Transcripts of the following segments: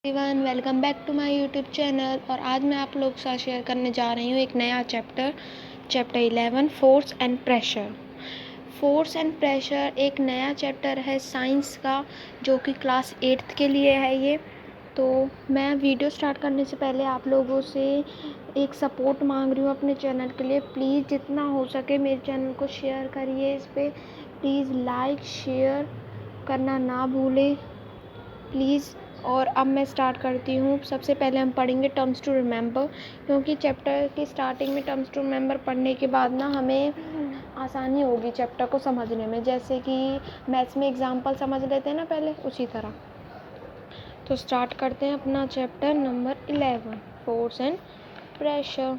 Everyone, welcome back to my YouTube channel. और आज मैं आप लोग के साथ शेयर करने जा रही हूँ एक नया chapter 11 force and pressure. Force and pressure एक नया चैप्टर है साइंस का, जो कि क्लास 8th के लिए है ये। तो मैं वीडियो स्टार्ट करने से पहले आप लोगों से एक सपोर्ट मांग रही हूँ अपने चैनल के लिए। प्लीज़ जितना हो सके मेरे चैनल को शेयर करिए, इस पर प्लीज़ लाइक शेयर करना ना भूलें प्लीज़। और अब मैं स्टार्ट करती हूँ। सबसे पहले हम पढ़ेंगे टर्म्स टू रिमेंबर, क्योंकि चैप्टर की स्टार्टिंग में टर्म्स टू रिमेंबर पढ़ने के बाद ना हमें आसानी होगी चैप्टर को समझने में, जैसे कि मैथ्स में एग्जाम्पल समझ लेते हैं ना पहले, उसी तरह। तो स्टार्ट करते हैं अपना chapter number 11 force and pressure.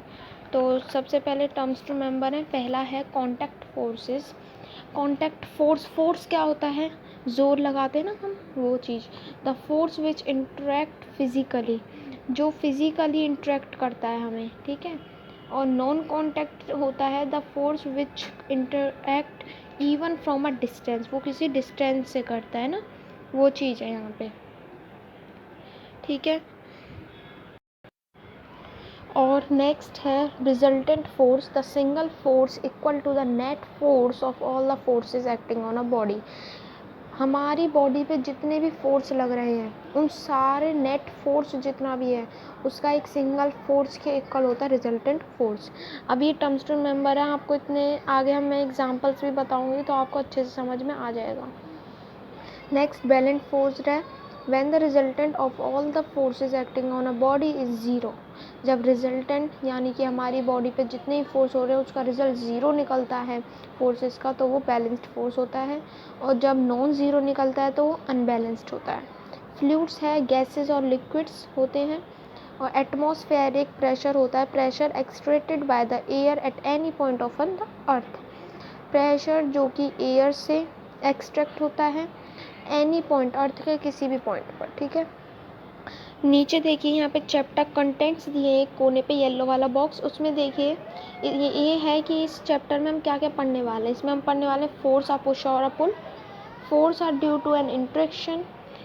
तो सबसे पहले टर्म्स टू रिमेंबर है, पहला है कॉन्टैक्ट फोर्सेस। कॉन्टैक्ट फोर्स क्या होता है? जोर लगाते हैं ना हम, वो चीज़। The force which interact physically, जो फिजिकली इंटरेक्ट करता है हमें, ठीक है। और नॉन कॉन्टैक्ट होता है the force which interact even from a distance, वो किसी डिस्टेंस से करता है ना, वो चीज़ है यहाँ पे, ठीक है। और नेक्स्ट है resultant force, the single force equal to the net force of all the forces acting on a body. हमारी बॉडी पे जितने भी फोर्स लग रहे हैं, उन सारे नेट फोर्स जितना भी है, उसका एक सिंगल फोर्स के इक्वल होता है रिजल्टेंट फोर्स। अब ये टर्म्स टू रिमेंबर है, आपको इतने आगे हम मैं एग्जांपल्स भी बताऊंगी तो आपको अच्छे से समझ में आ जाएगा। नेक्स्ट बैलेंस फोर्स है when the resultant of all the forces acting on a body is zero. जब रिजल्टेंट यानी कि हमारी बॉडी पे जितने ही फोर्स हो रहे हैं उसका रिजल्ट ज़ीरो निकलता है फोर्सेस का, तो वो बैलेंस्ड फोर्स होता है। और जब नॉन ज़ीरो निकलता है तो वो अनबैलेंस्ड होता है। फ्लूइड्स है, गैसेस और लिक्विड्स होते हैं। और एटमॉस्फेरिक प्रेशर होता है, pressure extracted by the air at any point of the earth. Pressure जो कि एयर से एक्सट्रैक्ट होता है एनी पॉइंट, अर्थ के किसी भी पॉइंट पर, ठीक है। नीचे देखिए यहाँ पे चैप्टर कंटेंट्स दिए हैं, एक कोने पे येलो वाला बॉक्स, उसमें देखिए ये है कि इस चैप्टर में हम क्या क्या पढ़ने वाले हैं। इसमें हम पढ़ने वाले फोर्स, अ पुश और a pull. Force are due to an interaction,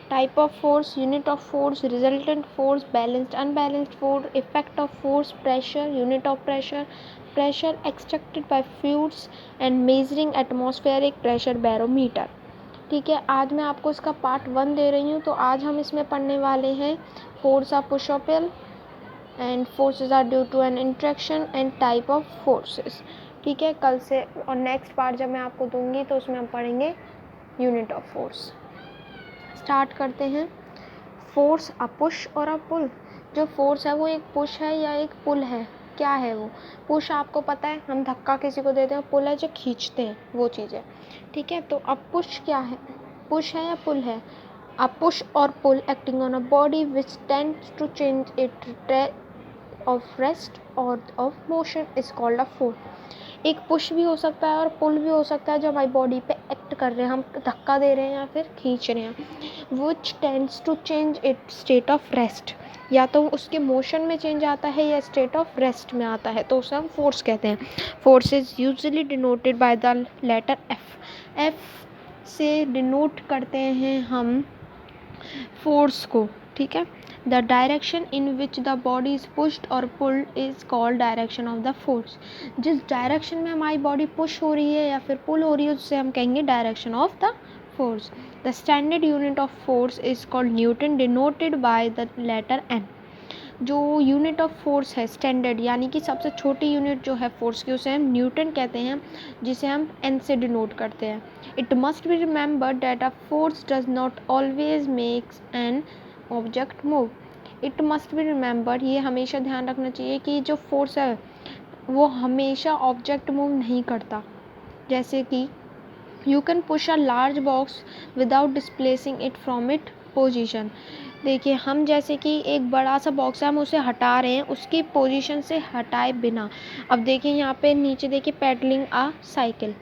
type of force, unit of force, resultant force, balanced unbalanced force, effect of force, pressure, unit of pressure, pressure extracted by fluids and measuring atmospheric pressure barometer, ठीक है। आज मैं आपको इसका part 1 दे रही हूँ। तो आज हम इसमें पढ़ने वाले हैं फोर्स ऑफ पुश और pull and forces are due to an interaction and type of forces, ठीक है। कल से और नेक्स्ट पार्ट जब मैं आपको दूंगी तो उसमें हम पढ़ेंगे यूनिट ऑफ फोर्स। स्टार्ट करते हैं। फोर्स, अ पुश और अ पुल। जो फोर्स है वो एक पुश है या एक पुल है? क्या है वो? पुश आपको पता है, हम धक्का किसी को देते हैं। पुल है जो खींचते हैं, वो चीज़ है, ठीक है। तो अब पुश क्या है? पुश है या पुल है? अ पुश और pull acting on a body which tends to change it of rest और of motion is called a force. एक पुश भी हो सकता है और पुल भी हो सकता है, जो हमारी बॉडी पे एक्ट कर रहे हैं, हम धक्का दे रहे हैं या फिर खींच रहे हैं। Which tends to change it state of rest, या तो उसके मोशन में चेंज आता है या स्टेट ऑफ रेस्ट में आता है, तो उसे हम फोर्स कहते हैं। Force is usually denoted by the letter F. F से डिनोट करते हैं हम फोर्स को, ठीक है। The direction in which the body is pushed और pulled is called direction of the force. जिस डायरेक्शन में हमारी बॉडी पुश हो रही है या फिर पुल हो रही है, उससे हम कहेंगे direction of the force. The standard unit of force is called newton, denoted by the letter N. जो यूनिट ऑफ फोर्स है स्टैंडर्ड, यानी कि सबसे छोटी यूनिट जो है फोर्स की, उसे हम न्यूटन कहते हैं, जिसे हम एन से डिनोट करते हैं। It must be remembered that a force does not always makes an object move. It must be remembered, ये हमेशा ध्यान रखना चाहिए कि जो फोर्स है वो हमेशा ऑब्जेक्ट मूव नहीं करता। जैसे कि you can push a large box without displacing it from it position. देखिए, हम जैसे कि एक बड़ा सा बॉक्स है, हम उसे हटा रहे हैं उसकी पोजीशन से हटाए बिना। अब देखिए यहाँ पे नीचे देखिए पेडलिंग आ साइकिल,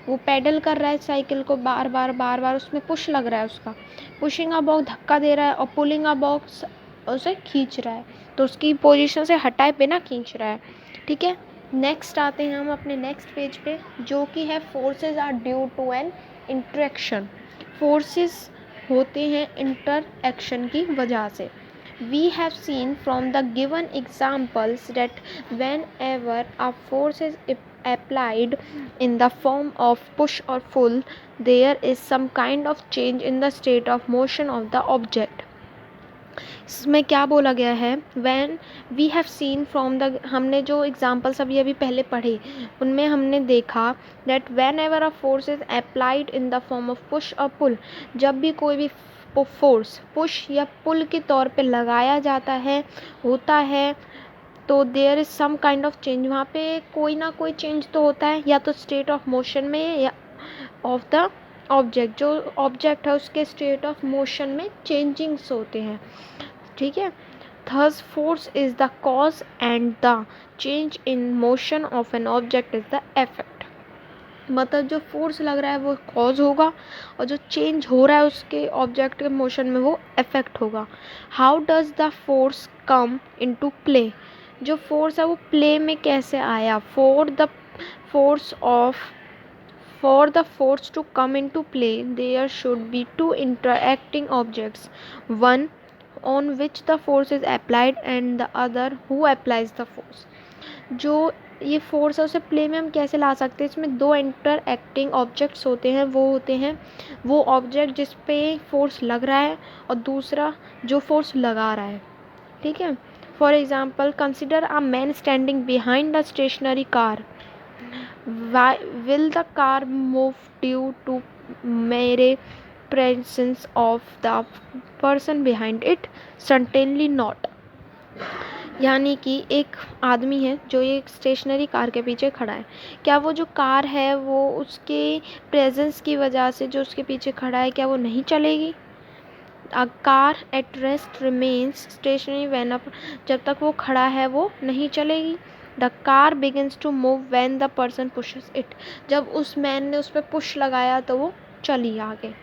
वो पेडल कर रहा है साइकिल को, बार बार उसमें पुश लग रहा है उसका। पुशिंग अ बॉक्स धक्का दे रहा है और पुलिंग अ बॉक्स उसे खींच रहा है, तो उसकी पोजीशन से हटाए बिना खींच रहा है, ठीक है। नेक्स्ट आते हैं हम अपने नेक्स्ट पेज पे, जो कि है forces are due to an interaction. Forces होते हैं इंटरएक्शन की वजह से। We have seen from the given examples that whenever a force is applied in the form of push or pull, there is some kind of change in the state of motion of the object. इसमें क्या बोला गया है, when we have seen from the, हमने जो examples अभी पहले पढ़े उनमें हमने देखा that whenever a force is applied in the form of push और पुल, जब भी कोई भी फोर्स पुश या पुल के तौर पे लगाया जाता है होता है, तो there is some kind of change, वहाँ पे कोई ना कोई चेंज तो होता है, या तो स्टेट ऑफ मोशन में या ऑफ द ऑब्जेक्ट, जो ऑब्जेक्ट है उसके स्टेट ऑफ मोशन में चेंजिंग्स होते हैं, ठीक है। Thus force is the cause and the change in motion of an object is the effect, मतलब जो फोर्स लग रहा है वो कॉज होगा और जो चेंज हो रहा है उसके ऑब्जेक्ट के मोशन में वो इफेक्ट होगा। How does the force come into play, जो फोर्स है वो प्ले में कैसे आया, for the force to come into play there should be two interacting objects, one on which the force is applied and the other who applies the force। जो ये force है उसे प्ले में हम कैसे ला सकते हैं, इसमें दो इंटर एक्टिंग ऑब्जेक्ट्स होते हैं, वो होते हैं वो ऑब्जेक्ट जिस पे फोर्स लग रहा है और दूसरा जो फोर्स लगा रहा है, ठीक है। For example consider a man standing behind a stationary car, will the car move due to mere presence of the person behind it? Certainly not। यानी कि एक आदमी है जो एक स्टेशनरी कार के पीछे खड़ा है, क्या वो जो कार है वो उसके प्रेजेंस की वजह से जो उसके पीछे खड़ा है क्या वो नहीं चलेगी? A car at rest remains stationary when up, जब तक वो खड़ा है वो नहीं चलेगी। The car begins to move when the person pushes it, जब उस मैन ने उस पर पुश लगाया तो वो चली आगे।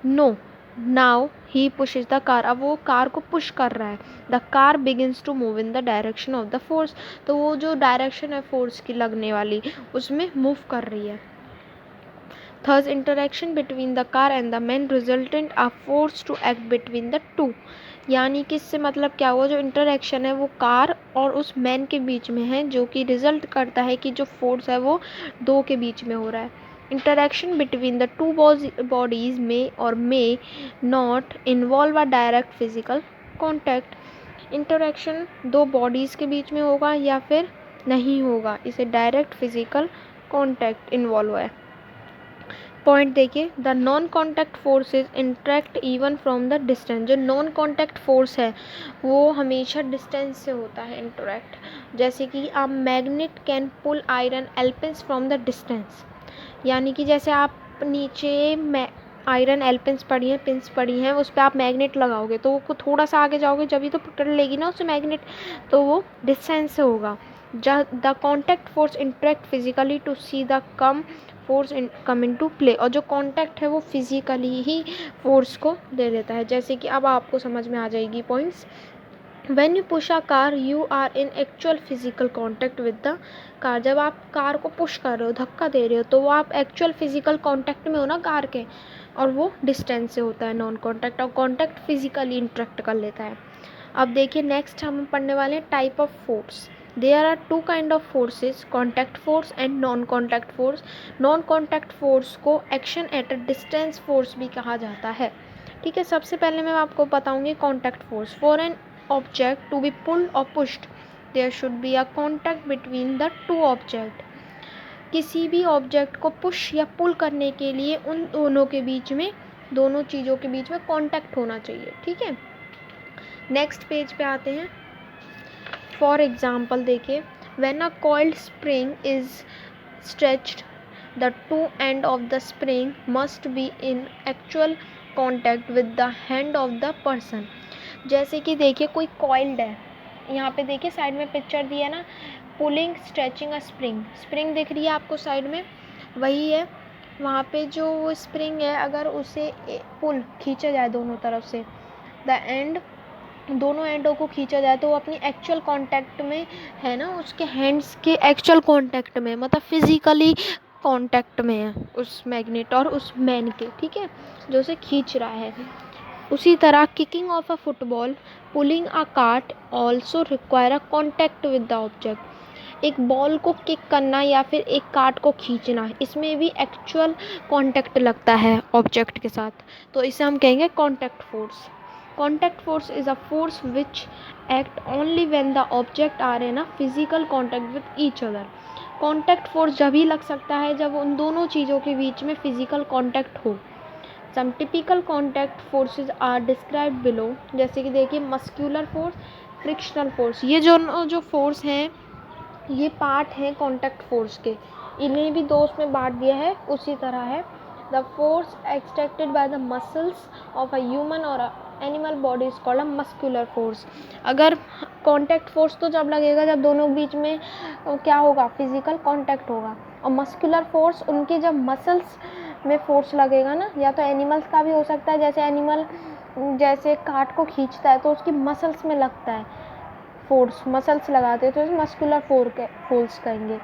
No, now he pushes the car, अब वो कार को पुश कर रहा है। The car begins to move in the direction of the force, तो वो जो डायरेक्शन है फोर्स की लगने वाली उसमें मूव कर रही है। Thus interaction between the car and the man resultant a force to act between the two, यानी कि इससे मतलब क्या हुआ, जो इंटरेक्शन है वो कार और उस मैन के बीच में है जो कि रिजल्ट करता है कि जो फोर्स है वो दो के बीच में हो रहा है। Interaction between the two bodies में और may not involve a direct physical contact, interaction दो बॉडीज़ के बीच में होगा या फिर नहीं होगा, इसे डायरेक्ट फिजिकल कॉन्टैक्ट इन्वॉल्व है। पॉइंट देखिए, the non contact forces interact even from the distance, जो नॉन कॉन्टैक्ट फोर्स है वो हमेशा डिस्टेंस से होता है इंटरेक्ट, जैसे कि a magnet can pull iron alpins from the distance, यानी कि जैसे आप नीचे आयरन एल्पिन्स पड़ी हैं, पिंस पड़ी हैं, उस पर आप मैग्नेट लगाओगे तो वो थोड़ा सा आगे जाओगे जब भी तो पकड़ लेगी ना उसे मैग्नेट, तो वो डिस्टेंस से होगा। The contact force interact physically to see the come force come into play, और जो कॉन्टैक्ट है वो फिजिकली ही फोर्स को दे देता है, जैसे कि अब आपको समझ में आ जाएगी points. When you push a car you are in actual physical contact with the car, जब आप कार को पुश कर रहे हो, धक्का दे रहे हो, तो वो आप एक्चुअल फिजिकल कॉन्टैक्ट में हो ना कार के, और वो डिस्टेंस से होता है नॉन कॉन्टैक्ट, और कॉन्टैक्ट फिजिकली इंटरेक्ट कर लेता है। अब देखिए नेक्स्ट हम पढ़ने वाले हैं type of force. There are two kind of forces, contact force and non-contact force। Non-contact force को action at a distance force भी कहा जाता है, ठीक है। सबसे पहले मैं आपको बताऊंगी contact force। For an object to be pulled or pushed, there should be a contact between the two object। किसी भी ऑब्जेक्ट को पुश या पुल करने के लिए उन दोनों के बीच में, दोनों चीज़ों के बीच में कॉन्टैक्ट होना चाहिए, ठीक है। नेक्स्ट पेज पे आते हैं। फॉर एग्जाम्पल देखिए, when a coiled spring is stretched, the two end of the spring must be in actual contact with the hand of the person। जैसे कि देखिए कोई coiled है, यहाँ पे देखिए साइड में पिक्चर दी है ना, पुलिंग स्ट्रेचिंग अ स्प्रिंग, स्प्रिंग दिख रही है आपको साइड में, वही है। वहाँ पे जो वो स्प्रिंग है अगर उसे पुल खींचा जाए दोनों तरफ से, द एंड, दोनों एंडों को खींचा जाए तो वो अपनी एक्चुअल कांटेक्ट में है ना, उसके हैंड्स के एक्चुअल कांटेक्ट में, मतलब फिजिकली कांटेक्ट में है उस मैग्नेट और उस मैन के, ठीक है, जो उसे खींच रहा है। उसी तरह kicking of a football, pulling a cart also require a contact with the object. एक बॉल को किक करना या फिर एक कार्ट को खींचना, इसमें भी एक्चुअल कॉन्टैक्ट लगता है ऑब्जेक्ट के साथ, तो इसे हम कहेंगे contact force. Contact force is a force which act only when the object are in a physical contact with each other. Contact force जब ही लग सकता है जब उन दोनों चीज़ों के बीच में फिजिकल कॉन्टैक्ट हो। Some typical contact forces are described below, जैसे कि देखिए मस्क्यूलर फोर्स, फ्रिक्शनल फोर्स, ये जो फोर्स हैं ये पार्ट हैं कॉन्टैक्ट फोर्स के, इन्हें भी दो उसमें बांट दिया है। उसी तरह है the force extracted by the muscles of a human और animal body is called a muscular force. अगर कॉन्टैक्ट फोर्स तो जब लगेगा जब दोनों के बीच में क्या होगा, फिजिकल कॉन्टैक्ट होगा, और मस्क्यूलर फोर्स उनकी जब मसल्स में फोर्स लगेगा ना, या तो एनिमल्स का भी हो सकता है, जैसे एनिमल जैसे काट को खींचता है तो उसकी मसल्स में लगता है फोर्स, मसल्स लगाते हैं तो मस्कुलर फोर्स कहेंगे।